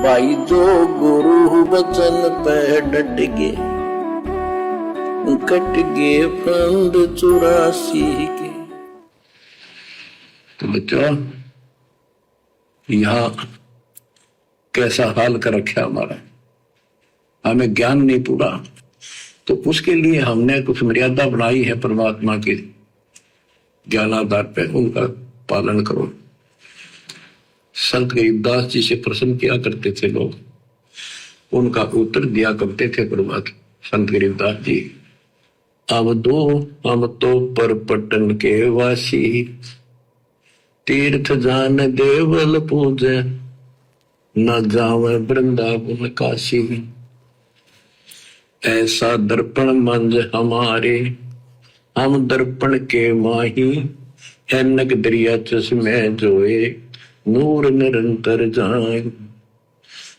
भाई जो गुरु वचन पे डट गए, कट गए फंद 84 के। तो बच्चों, यहाँ कैसा हाल कर रखा हमारा, हमें ज्ञान नहीं पूरा, तो उसके लिए हमने कुछ मर्यादा बनाई है परमात्मा के ज्ञानाधार पे, उनका पालन करो। संत गरीबदास जी से प्रश्न किया करते थे लोग, उनका उत्तर दिया करते थे प्रभात संत गरीबदास जी। अब हम तो पर पटन के वासी, तीर्थ जान देवल पूजे, न जावे वृंदावन काशी। ऐसा दर्पण मंज हमारे, हम दर्पण के माही, ऐनक दरिया चश्मे जोए, नूर निरंतर जाए।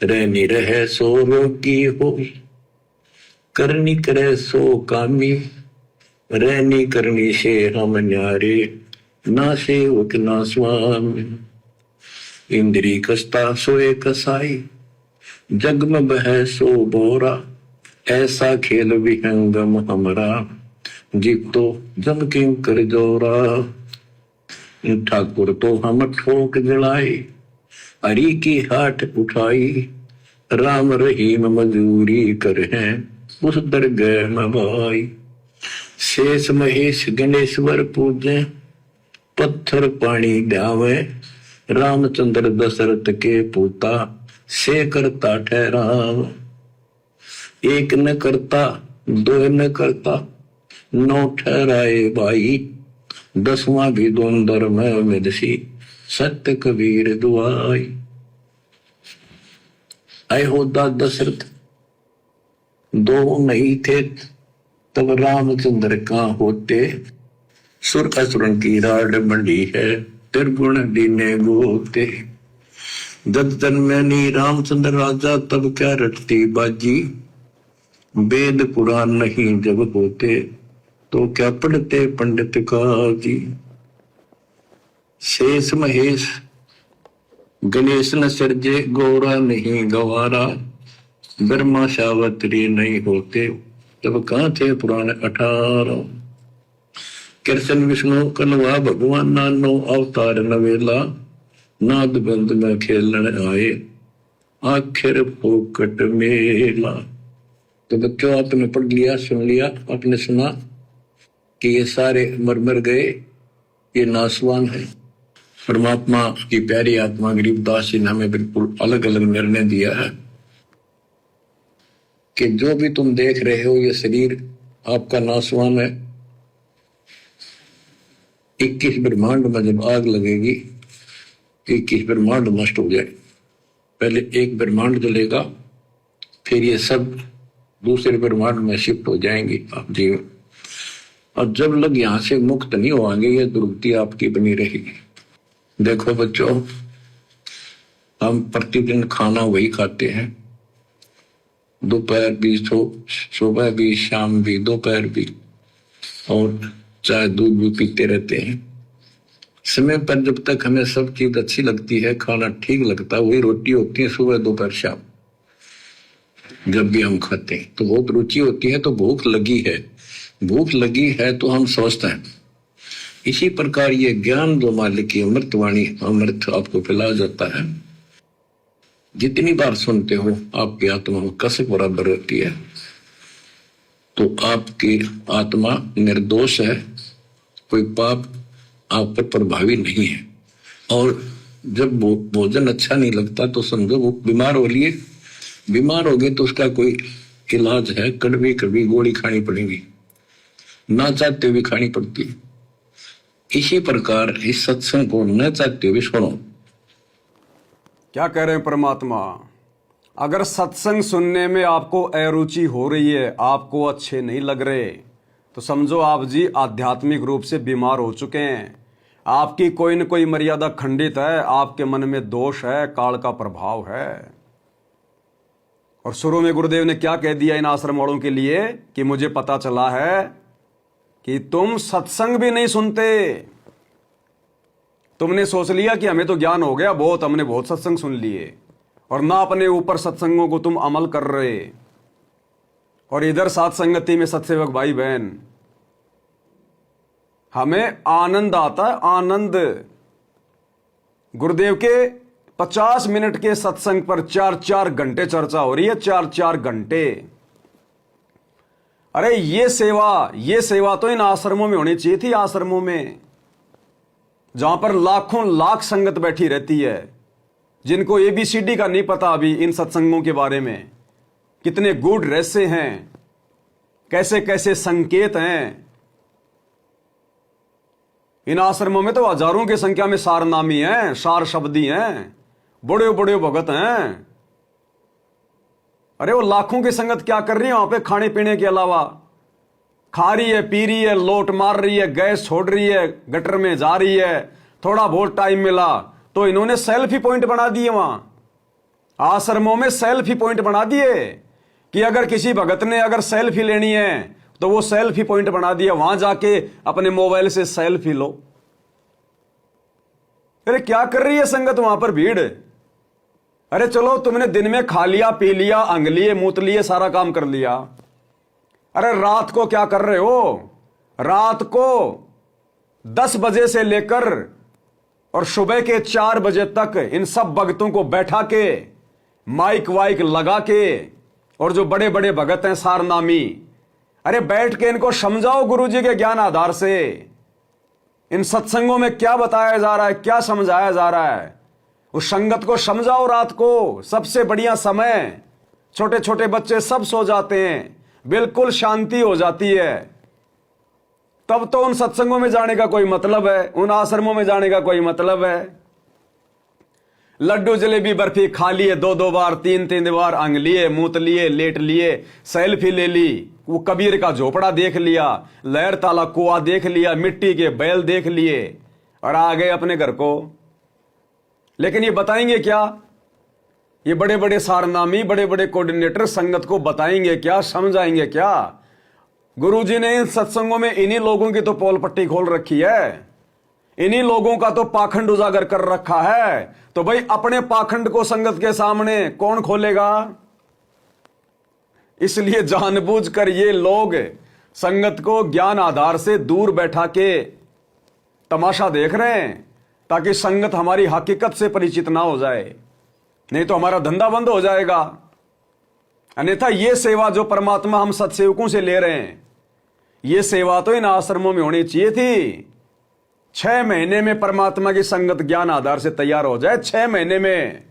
रहनी रहे सो रोगी हो, करनी करे सो कामी, रहनी करनी से हम न्यारे, ना सेवक ना स्वामी। इंद्री कसता सोए कसाई, जग में बह सो बोरा, ऐसा खेल विहंगम हमरा, जीतो जम किं कर जोरा। ठाकुर तो हम ठोक जलाए, हरि की हाट उठाई, राम रहीम मजूरी कर हैं, उस दरगह में भाई। शेष महेश गणेश्वर पूजे, पत्थर पानी ध्यावे, रामचंद्र दशरथ के पूता, से करता ठहराव। एक न करता दो न करता, 9 ठहराए भाई, 10वां भी द्वंद्व में मिदसी, सत्य कबीर दुआई। ऐ होता दशरथ 2 नहीं थे, तब रामचंद्र का होते, सुर असुरन की राड मंडी है, त्रिगुण दीने गोते। जब जन्मनी रामचंद्र राजा, तब क्या रटती बाजी, वेद पुराण नहीं जब होते, तो क्या पढ़ते पंडित काजी। शेष महेश गणेश न सर्जे, गौरा नहीं गवारा, ब्रह्मा सावत्री नहीं होते, तब कहां थे पुराण 18। कृष्ण विष्णु कलवा भगवान, नानो अवतार नवेला, नाद बंद में खेलन आए, आखिर फोकट मेला। तो बच्चों, आपने पढ़ लिया, सुन लिया, आपने सुना कि ये सारे मर गए, ये नासवान है। परमात्मा की प्यारी आत्मा गरीबदास जी ने हमें बिल्कुल अलग अलग निर्णय दिया है कि जो भी तुम देख रहे हो, ये शरीर आपका नासवान है। 21 ब्रह्मांड में जब आग लगेगी, 21 ब्रह्मांड नष्ट हो जाए, पहले एक ब्रह्मांड जलेगा, फिर ये सब दूसरे ब्रह्मांड में शिफ्ट हो जाएंगे आप जीव। और जब लग यहां से मुक्त नहीं होंगे, ये दुर्गति आपकी बनी रहेगी। देखो बच्चों, हम प्रतिदिन खाना वही खाते हैं, दोपहर भी, सुबह भी, शाम भी, दोपहर भी, और चाय दूध भी पीते रहते हैं। समय पर जब तक हमें सब चीज अच्छी लगती है, खाना ठीक लगता है, वही रोटी होती है सुबह दोपहर शाम। जब भी हम खाते हैं तो बहुत रुचि होती है, तो भूख लगी है, भूख लगी है तो हम स्वस्थ हैं। इसी प्रकार ये ज्ञान जो मालिक की अमृतवाणी, अमृत आपको पिलाया जाता है, जितनी बार सुनते हो आपकी आत्मा में कसक बराबर होती है। तो आपकी आत्मा निर्दोष है, कोई पाप आप पर प्रभावी नहीं है। और जब भोजन अच्छा नहीं लगता तो समझो वो बीमार हो लिए, बीमार हो गए तो उसका कोई इलाज है, कड़वी कड़वी गोली खानी पड़ेगी, ना चाहते हुए खानी पड़ती है। इसी प्रकार इस सत्संग को न चाहते हुए सुनो। क्या कह रहे हैं परमात्मा? अगर सत्संग सुनने में आपको अरुचि हो रही है, आपको अच्छे नहीं लग रहे, तो समझो आप जी आध्यात्मिक रूप से बीमार हो चुके हैं। आपकी कोई न कोई मर्यादा खंडित है, आपके मन में दोष है, काल का प्रभाव है। और शुरू में गुरुदेव ने क्या कह दिया इन आश्रम वालों के लिए कि मुझे पता चला है कि तुम सत्संग भी नहीं सुनते। तुमने सोच लिया कि हमें तो ज्ञान हो गया बहुत, हमने बहुत सत्संग सुन लिए, और ना अपने ऊपर सत्संगों को तुम अमल कर रहे। और इधर साथ संगति में सत्सेवक भाई बहन, हमें आनंद आता है, आनंद। गुरुदेव के 50 मिनट के सत्संग पर 4-4 घंटे चर्चा हो रही है, 4-4 घंटे। अरे ये सेवा तो इन आश्रमों में होनी चाहिए थी, आश्रमों में जहां पर लाखों लाख संगत बैठी रहती है, जिनको ABCD का नहीं पता अभी इन सत्संगों के बारे में, कितने गूढ़ रहस्य हैं, कैसे कैसे संकेत हैं। इन आश्रमों में तो हजारों की संख्या में सारनामी हैं, सार शब्दी हैं, बड़े बड़े भगत हैं। अरे वो लाखों की संगत क्या कर रही है वहां पे, खाने पीने के अलावा? खा रही है, पी रही है, लोट मार रही है, गैस छोड़ रही है, गटर में जा रही है। थोड़ा बहुत टाइम मिला तो इन्होंने सेल्फी पॉइंट बना दिए, वहां आश्रमों में सेल्फी पॉइंट बना दिए कि अगर किसी भगत ने अगर सेल्फी लेनी है तो वो सेल्फी पॉइंट बना दिया, वहां जाके अपने मोबाइल से सेल्फी लो। अरे क्या कर रही है संगत वहां पर, भीड़? अरे चलो तुमने दिन में खा लिया, पी लिया, अंग लिए, मूत लिए, सारा काम कर लिया। अरे रात को क्या कर रहे हो? रात को 10 बजे से लेकर और सुबह के 4 बजे तक इन सब भगतों को बैठा के, माइक वाइक लगा के, और जो बड़े बड़े भगत हैं सारनामी, अरे बैठ के इनको समझाओ गुरुजी के ज्ञान आधार से। इन सत्संगों में क्या बताया जा रहा है, क्या समझाया जा रहा है, उस संगत को समझाओ। रात को सबसे बढ़िया समय, छोटे छोटे बच्चे सब सो जाते हैं, बिल्कुल शांति हो जाती है। तब तो उन सत्संगों में जाने का कोई मतलब है, उन आश्रमों में जाने का कोई मतलब है। लड्डू जलेबी बर्फी खा लिए 2-2 बार, 3-3 बार, अंग लिए, मूत लिए, लेट लिए, सेल्फी ले ली, वो कबीर का झोपड़ा देख लिया, लहर ताला कुआ देख लिया, मिट्टी के बैल देख लिए और आ गए अपने घर को। लेकिन ये बताएंगे क्या? ये बड़े बड़े सारनामी, बड़े बड़े कोऑर्डिनेटर संगत को बताएंगे क्या, समझाएंगे क्या? गुरुजी ने इन सत्संगों में इन्हीं लोगों की तो पोल पट्टी खोल रखी है, इन्हीं लोगों का तो पाखंड उजागर कर रखा है। तो भाई अपने पाखंड को संगत के सामने कौन खोलेगा? इसलिए जानबूझकर ये लोग संगत को ज्ञान आधार से दूर बैठा के तमाशा देख रहे हैं, ताकि संगत हमारी हकीकत से परिचित ना हो जाए, नहीं तो हमारा धंधा बंद हो जाएगा। अन्यथा ये सेवा जो परमात्मा हम सत्सेवकों से ले रहे हैं, ये सेवा तो इन आश्रमों में होनी चाहिए थी। 6 महीने में परमात्मा की संगत ज्ञान आधार से तैयार हो जाए, 6 महीने में।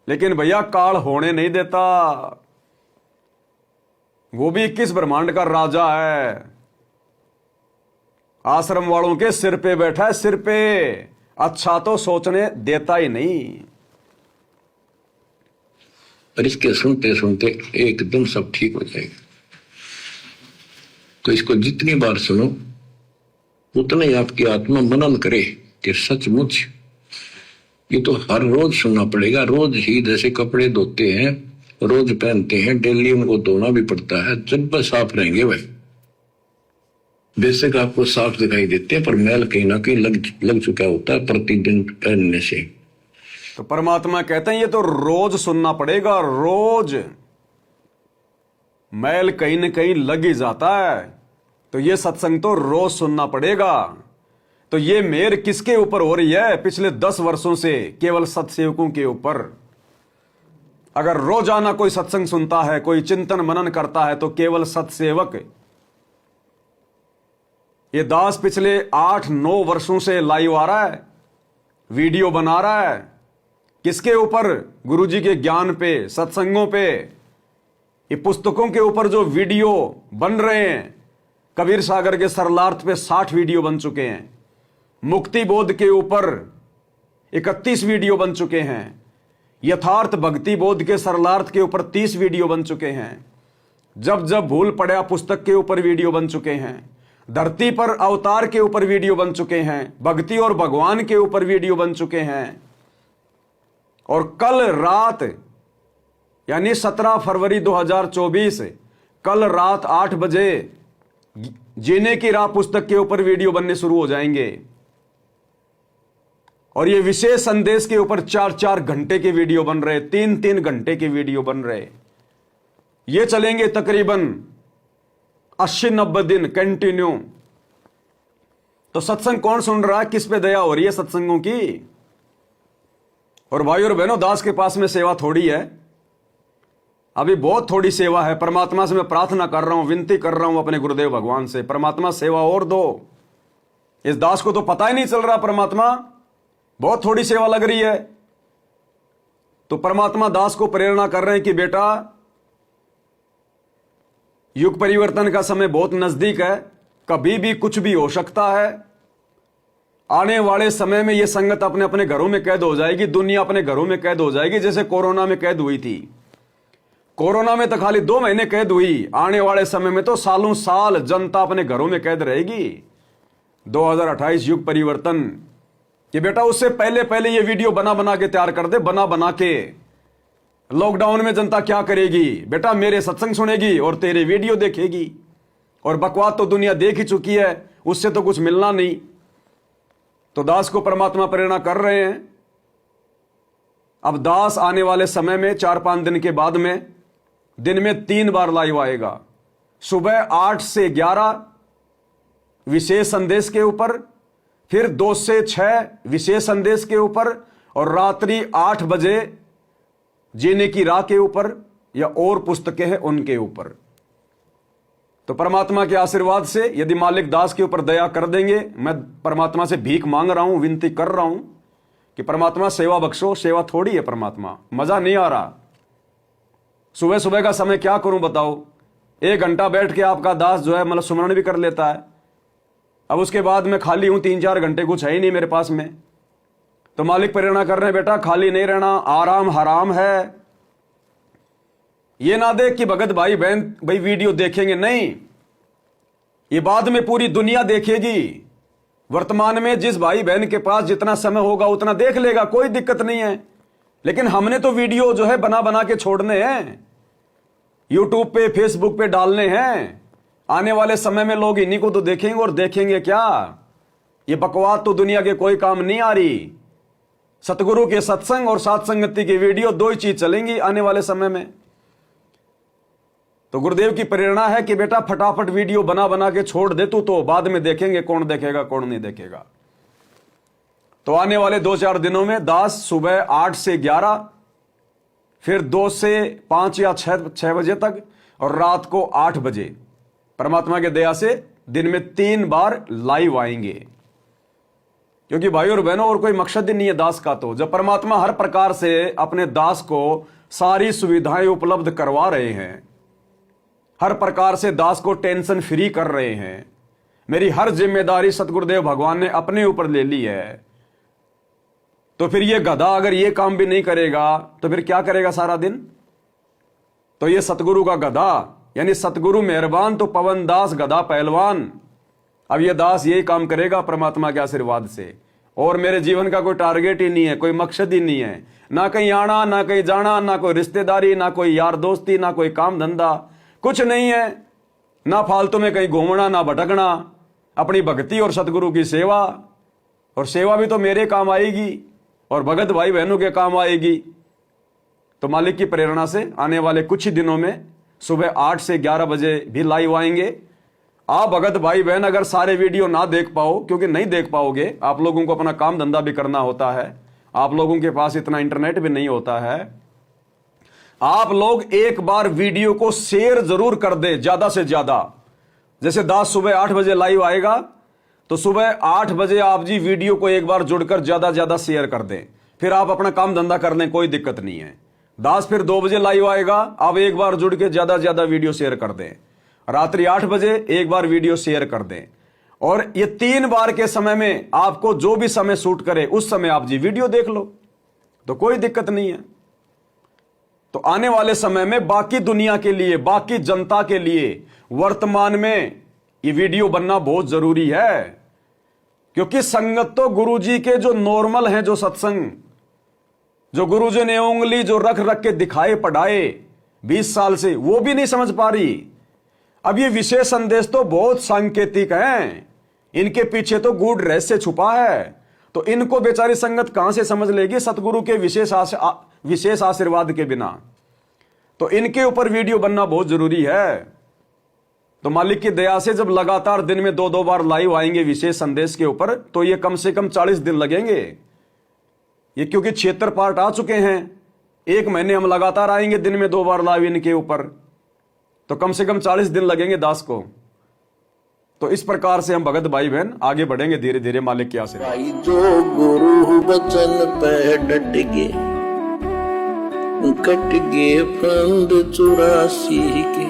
लेकिन भैया काल होने नहीं देता, वो भी 21 ब्रह्मांड का राजा है, आश्रम वालों के सिर पे बैठा है, सिर पे। अच्छा तो सोचने देता ही नहीं। और इसके सुनते सुनते एकदम सब ठीक हो जाएगा। तो इसको जितनी बार सुनो उतना ही आपकी आत्मा मनन करे कि सचमुच ये तो हर रोज सुनना पड़ेगा। रोज ही जैसे कपड़े धोते हैं, रोज पहनते हैं, डेली उनको धोना भी पड़ता है, जब बस साफ रहेंगे वह बेशक आपको साफ दिखाई देते हैं, पर मैल कहीं ना कहीं लग चुका होता है प्रतिदिन पहनने से। तो परमात्मा कहते हैं ये तो रोज सुनना पड़ेगा, रोज मैल कहीं न कहीं लग ही जाता है, तो ये सत्संग तो रोज सुनना पड़ेगा। तो ये मेहर किसके ऊपर हो रही है? पिछले 10 वर्षों से केवल सत्सेवकों के ऊपर। अगर रोजाना कोई सत्संग सुनता है, कोई चिंतन मनन करता है, तो केवल सत्सेवक। ये दास पिछले 8-9 वर्षों से लाइव आ रहा है, वीडियो बना रहा है। किसके ऊपर? गुरुजी के ज्ञान पे, सत्संगों पे। ये पुस्तकों के ऊपर जो वीडियो बन रहे हैं, कबीर सागर के सरलार्थ पे 60 वीडियो बन चुके हैं, मुक्ति बोध के ऊपर 31 वीडियो बन चुके हैं, यथार्थ भक्ति बोध के सरलार्थ के ऊपर 30 वीडियो बन चुके हैं, जब जब भूल पड़ा पुस्तक के ऊपर वीडियो बन चुके हैं, धरती पर अवतार के ऊपर वीडियो बन चुके हैं, भक्ति और भगवान के ऊपर वीडियो बन चुके हैं। और कल रात यानी 17 फरवरी 2024 कल रात 8 बजे जीने की राह पुस्तक के ऊपर वीडियो बनने शुरू हो जाएंगे। और ये विशेष संदेश के ऊपर 4-4 घंटे के वीडियो बन रहे, 3-3 घंटे के वीडियो बन रहे। ये चलेंगे तकरीबन 80-90 दिन कंटिन्यू। तो सत्संग कौन सुन रहा है? किस पे दया हो रही है सत्संगों की? और भाई और बहनों, दास के पास में सेवा थोड़ी है, अभी बहुत थोड़ी सेवा है। परमात्मा से मैं प्रार्थना कर रहा हूं, विनती कर रहा हूं अपने गुरुदेव भगवान से, परमात्मा सेवा और दो। इस दास को तो पता ही नहीं चल रहा परमात्मा, बहुत थोड़ी सेवा लग रही है। तो परमात्मा दास को प्रेरणा कर रहे हैं कि बेटा, युग परिवर्तन का समय बहुत नजदीक है, कभी भी कुछ भी हो सकता है। आने वाले समय में यह संगत अपने अपने घरों में कैद हो जाएगी, दुनिया अपने घरों में कैद हो जाएगी, जैसे कोरोना में कैद हुई थी। कोरोना में तो खाली 2 महीने कैद हुई, आने वाले समय में तो सालों साल जनता अपने घरों में कैद रहेगी। 2028 युग परिवर्तन कि बेटा उससे पहले पहले ये वीडियो बना बना के तैयार कर दे, बना बना के। लॉकडाउन में जनता क्या करेगी? बेटा मेरे सत्संग सुनेगी और तेरे वीडियो देखेगी, और बकवास तो दुनिया देख ही चुकी है, उससे तो कुछ मिलना नहीं। तो दास को परमात्मा प्रेरणा कर रहे हैं। अब दास आने वाले समय में 4-5 दिन के बाद में दिन में 3 बार लाइव आएगा। सुबह 8 से 11 विशेष संदेश के ऊपर, फिर 2 से 6 विशेष संदेश के ऊपर, और रात्रि 8 बजे जीने की राह के ऊपर या और पुस्तकें हैं उनके ऊपर। तो परमात्मा के आशीर्वाद से यदि मालिक दास के ऊपर दया कर देंगे, मैं परमात्मा से भीख मांग रहा हूं, विनती कर रहा हूं कि परमात्मा सेवा बख्शो। सेवा थोड़ी है परमात्मा, मजा नहीं आ रहा। सुबह सुबह का समय क्या करूं बताओ? 1 घंटा बैठ के आपका दास जो है मतलब सुमरण भी कर लेता है। अब उसके बाद मैं खाली हूं, 3-4 घंटे कुछ है ही नहीं मेरे पास में। तो मालिक प्रेरणा कर रहे हैं, बेटा खाली नहीं रहना, आराम हराम है। ये ना देख कि भगत भाई बहन भाई वीडियो देखेंगे, नहीं, ये बाद में पूरी दुनिया देखेगी। वर्तमान में जिस भाई बहन के पास जितना समय होगा उतना देख लेगा, कोई दिक्कत नहीं है। लेकिन हमने तो वीडियो जो है बना बना के छोड़ने हैं, यूट्यूब पे फेसबुक पे डालने हैं। आने वाले समय में लोग इन्हीं को तो देखेंगे, और देखेंगे क्या? ये बकवास तो दुनिया के कोई काम नहीं आ रही। सतगुरु के सत्संग और साथ संगति की वीडियो, 2 ही चीज चलेंगी आने वाले समय में। तो गुरुदेव की प्रेरणा है कि बेटा फटाफट वीडियो बना बना के छोड़ दे तू, तो बाद में देखेंगे कौन देखेगा कौन नहीं देखेगा। तो आने वाले 2-4 दिनों में दास सुबह 8 से 11, फिर 2 से 5 या 6 बजे तक, और रात को 8 बजे परमात्मा के दया से दिन में 3 बार लाइव आएंगे। क्योंकि भाई और बहनों, और कोई मकसद ही नहीं है दास का। तो जब परमात्मा हर प्रकार से अपने दास को सारी सुविधाएं उपलब्ध करवा रहे हैं, हर प्रकार से दास को टेंशन फ्री कर रहे हैं, मेरी हर जिम्मेदारी सतगुरुदेव भगवान ने अपने ऊपर ले ली है, तो फिर ये गधा अगर ये काम भी नहीं करेगा तो फिर क्या करेगा सारा दिन? तो ये सतगुरु का गधा, यानी सतगुरु मेहरबान तो पवन दास गधा पहलवान। अब ये दास यही काम करेगा परमात्मा के आशीर्वाद से। और मेरे जीवन का कोई टारगेट ही नहीं है, कोई मकसद ही नहीं है, ना कहीं आना ना कहीं जाना, ना कोई रिश्तेदारी, ना कोई यार दोस्ती, ना कोई काम धंधा, कुछ नहीं है। ना फालतू में कहीं घूमना, ना भटकना, अपनी भक्ति और सतगुरु की सेवा। और सेवा भी तो मेरे काम आएगी और भगत भाई बहनों के काम आएगी। तो मालिक की प्रेरणा से आने वाले कुछ ही दिनों में सुबह 8 से 11 बजे भी लाइव आएंगे। आप भगत भाई बहन अगर सारे वीडियो ना देख पाओ, क्योंकि नहीं देख पाओगे, आप लोगों को अपना काम धंधा भी करना होता है, आप लोगों के पास इतना इंटरनेट भी नहीं होता है। आप लोग एक बार वीडियो को शेयर जरूर कर दे, ज्यादा से ज्यादा। जैसे दास सुबह 8 बजे लाइव आएगा, तो सुबह 8 बजे आप जी वीडियो को एक बार जुड़कर ज्यादा ज्यादा शेयर कर दें, फिर आप अपना काम धंधा कर लें, कोई दिक्कत नहीं है। दास फिर 2 बजे लाइव आएगा, आप एक बार जुड़ के ज्यादा ज्यादा वीडियो शेयर कर दें। रात्रि 8 बजे एक बार वीडियो शेयर कर दें, और ये 3 बार के समय में आपको जो भी समय सूट करे उस समय आप जी वीडियो देख लो, तो कोई दिक्कत नहीं है। तो आने वाले समय में बाकी दुनिया के लिए, बाकी जनता के लिए वर्तमान में ये वीडियो बनना बहुत जरूरी है। क्योंकि संगत तो गुरुजी के जो नॉर्मल हैं, जो सत्संग, जो गुरुजी ने उंगली जो रख रख के दिखाए पढ़ाए 20 साल से, वो भी नहीं समझ पा रही। अब ये विशेष संदेश तो बहुत सांकेतिक हैं, इनके पीछे तो गूढ़ रहस्य छुपा है। तो इनको बेचारी संगत कहां से समझ लेगी सतगुरु के विशेष आशीर्वाद के बिना। तो इनके ऊपर वीडियो बनना बहुत जरूरी है। तो मालिक की दया से जब लगातार दिन में 2-2 बार लाइव आएंगे विशेष संदेश के ऊपर, तो ये कम से कम 40 दिन लगेंगे। ये क्योंकि 76 पार्ट आ चुके हैं, 1 महीने हम लगातार आएंगे दिन में 2 बार लाइव इनके ऊपर, तो कम से कम 40 दिन लगेंगे दास को। तो इस प्रकार से हम भगत भाई बहन आगे बढ़ेंगे धीरे धीरे मालिक की आशीर्वाद। भाई जो गुरु बचन पे डट गए, कट गए फंद 84 के,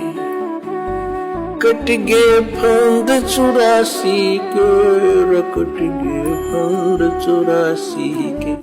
कट गए फंद 84 के, कट गए फंद 84 के।